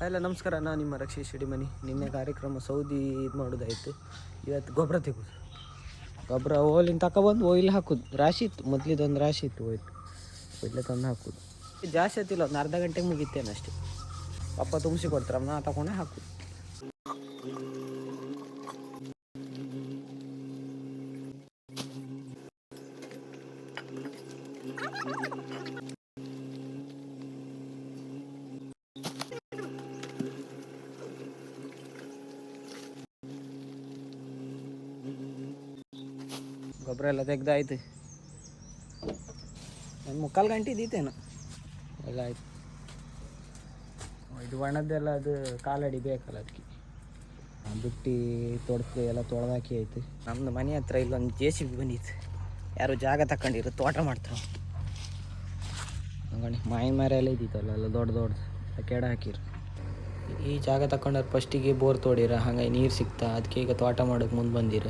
ಎಲ್ಲ ನಮಸ್ಕಾರ. ನಾನು ನಿಮ್ಮ ರಕ್ಷೇಶ್ ಹಿಡಿಮನಿ. ನಿನ್ನೆ ಕಾರ್ಯಕ್ರಮ ಸೌದಿ ಇದು ಮಾಡೋದಾಯಿತು. ಇವತ್ತು ಗೊಬ್ಬರ ತೆಗೋದು. ಗೊಬ್ಬರ ಓಲಿನ ತಗೊಬಂದು ಓಯ್ಲಿ ಹಾಕೋದು. ರಾಶಿ ಇತ್ತು, ಮೊದಲಿದೊಂದು ರಾಶಿ ಇತ್ತು ಓಯ್ಲು. ಒಳ್ಳೆ ತಂದು ಹಾಕೋದು. ಜಾಸ್ತಿ ಆಯ್ತಿಲ್ಲ, ಒಂದು ಅರ್ಧ ಗಂಟೆಗೆ ಮುಗಿತೇನೆ ಅಷ್ಟೇ. ಪಪ್ಪ ತುಂಬಿಸಿ ಕೊಡ್ತಾರೆ, ನಾ ತಗೊಂಡೆ ಹಾಕೋದು. ಗೊಬ್ಬರ ಎಲ್ಲ ತೆಗ್ದಾಯ್ತು. ಒಂದು 3/4 ಗಂಟೆ ಇದ್ದೀತೇನು ಎಲ್ಲ ಆಯ್ತು. ಇದು ಒಣದ್ದೆಲ್ಲ ಅದು ಕಾಲಡಿ ಬೇಕಲ್ಲ, ಅದಕ್ಕೆ ಬುಟ್ಟಿ ತೊಡ್ದು ಎಲ್ಲ ತೊಳೆದಾಕಿ ಆಯ್ತು. ನಮ್ಮದು ಮನೆ ಹತ್ರ ಇಲ್ಲೊಂದು JCB ಬಂದಿತ್ತು. ಯಾರು ಜಾಗ ತಗೊಂಡಿರು ತೋಟ ಮಾಡ್ತಾರೆ. ಹಂಗಣಿ ಮಾವಿನ ಮರ ಎಲ್ಲ ಇದ್ದಿತ್ತಲ್ಲ, ಎಲ್ಲ ದೊಡ್ಡ ಕೆಡ ಹಾಕಿರು. ಈ ಜಾಗ ತಗೊಂಡವ್ರು ಫಸ್ಟಿಗೆ ಬೋರ್ ತೋಡಿರ, ಹಂಗಾಗಿ ನೀರು ಸಿಗ್ತಾ. ಅದಕ್ಕೆ ಈಗ ತೋಟ ಮಾಡೋಕೆ ಮುಂದೆ ಬಂದಿರ.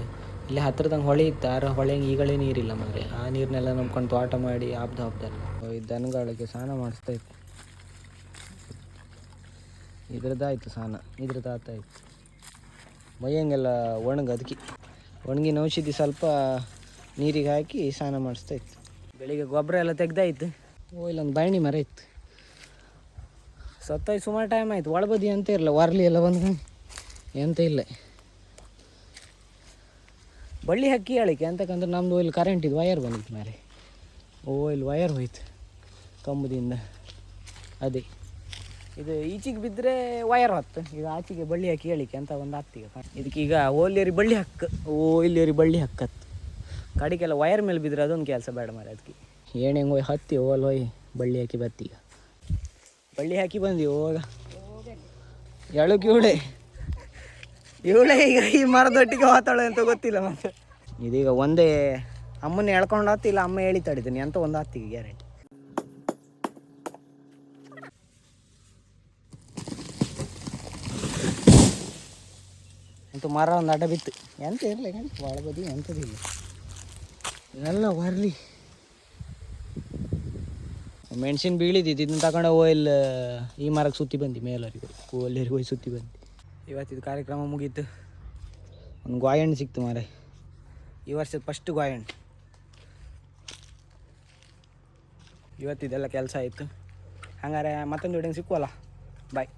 ಇಲ್ಲಿ ಹತ್ರದಂಗೆ ಹೊಳೆ ಇತ್ತು, ಆರ ಹೊಳೆಗೆ ಈಗಳೇ ನೀರಿಲ್ಲ ಮಾರೆ. ಆ ನೀರನ್ನೆಲ್ಲ ನಂಬ್ಕೊಂಡು ತೋಟ ಮಾಡಿ ಹಬ್ದಲ್ಲ. ಈ ದನಗಳಿಗೆ ಸ್ನಾನ ಮಾಡಿಸ್ತಾ ಇತ್ತು. ಇದ್ರದ್ದಾಯ್ತು ಸ್ನಾನ, ಇದ್ರದ್ದು ಆತಾಯ್ತು. ಮೈಯಂಗೆಲ್ಲ ಅದಕ್ಕೆ ಒಣಗಿನ ಔಷಧಿ ಸ್ವಲ್ಪ ನೀರಿಗೆ ಹಾಕಿ ಸ್ನಾನ ಮಾಡಿಸ್ತಾ ಇತ್ತು. ಬೆಳಿಗ್ಗೆ ಗೊಬ್ಬರ ಎಲ್ಲ ತೆಗ್ದಾಯ್ತು. ಇಲ್ಲೊಂದು ಬಳ್ಳಿ ಮರ ಇತ್ತು, ಸತ್ತಾಯ್ತು. ಸುಮಾರು ಟೈಮ್ ಆಯಿತು. ಒಳಬದಿ ಅಂತ ಇರಲ್ಲ, ವಾರ್ಲಿ ಎಲ್ಲ ಬಂದು ಎಂತ ಇಲ್ಲ. ಬಳ್ಳಿ ಹಾಕಿ ಹೇಳಿಕೆ ಅಂತಕ್ಕಂದ್ರೆ ನಮ್ಮದು ಇಲ್ಲಿ ಕರೆಂಟ್ ಇದು ವಯರ್ ಬಂದಿತ್ತು ಮೇಲೆ. ಇಲ್ಲಿ ವಯರ್ ಹೋಯ್ತು ಕಂಬದಿಂದ. ಅದೇ ಇದು ಈಚೆಗೆ ಬಿದ್ದರೆ ವಯರ್ ಹೊತ್ತು, ಈಗ ಆಚೆಗೆ ಬಳ್ಳಿ ಹಾಕಿ ಹೇಳಿಕೆ ಅಂತ ಒಂದು ಆಗ್ತೀಗ. ಇದಕ್ಕೆ ಈಗ ಓಲಿಯರಿ ಬಳ್ಳಿ ಇಲ್ಲಿಯರಿ ಬಳ್ಳಿ ಹಕ್ಕತ್ತು. ಕಡೆಗೆಲ್ಲ ವಯರ್ ಮೇಲೆ ಬಿದ್ದರೆ ಅದೊಂದು ಕೆಲಸ ಬೇಡ ಮಾರೆ. ಅದಕ್ಕೆ ಏಣೆಂಗೆ ಹೋಯ್ ಹತ್ತಿ ಹೋಯ್ ಬಳ್ಳಿ ಹಾಕಿ ಬತ್ತೀಗ. ಬಳ್ಳಿ ಹಾಕಿ ಬಂದೀವಿ. ಹೋಗ ಎಳಕ್ಕೆ ಇವಳೆ ಈಗ ಈ ಮರದೊಟ್ಟಿಗೆ ಮಾತಾಡೋ ಅಂತ ಗೊತ್ತಿಲ್ಲ. ಮತ್ತೆ ಇದೀಗ ಒಂದೇ ಅಮ್ಮನ ಎಳ್ಕೊಂಡು ಹತ್ತಿಲ್ಲ, ಅಮ್ಮ ಎಳಿತಾಡಿದ್ದೀನಿ ಅಂತ ಒಂದು ಹತ್ತಿಗೆ ಗ್ಯಾರಂಟಿ. ಅಂತೂ ಮರ ಒಂದು ಅಡ್ಡ ಬಿತ್ತು. ಎಂತ ಇರಲಿ ಭಾಳ ಬದಿ ಎಂಥದಿಲ್ಲ, ಎಲ್ಲ ಬರಲಿ. ಮೆಣಸಿನ ಬೀಳಿದಿದ್ದು, ಇದನ್ನ ತಗೊಂಡು ಓಯ್ಲ್ ಈ ಮರಕ್ಕೆ ಸುತ್ತಿ ಬಂದು ಮೇಲರಿಗೆ ಓಲ್ಲರಿಗೆ ಹೋಗಿ ಸುತ್ತಿ ಬಂದು. ಇವತ್ತಿದು ಕಾರ್ಯಕ್ರಮ ಮುಗೀತು. ಒಂದು ಗಾಯಣ್ಣು ಸಿಕ್ತು ಮಾರೆ, ಈ ವರ್ಷದ ಫಸ್ಟ್ ಗಾಯಣ್ಣು. ಇವತ್ತಿದೆಲ್ಲ ಕೆಲಸ ಆಯಿತು. ಹಂಗಾರೆ ಮತ್ತೊಂದು ವಿಡಿಯೋ ಸಿಕ್ಕುವಲ್ಲ. ಬಾಯ್.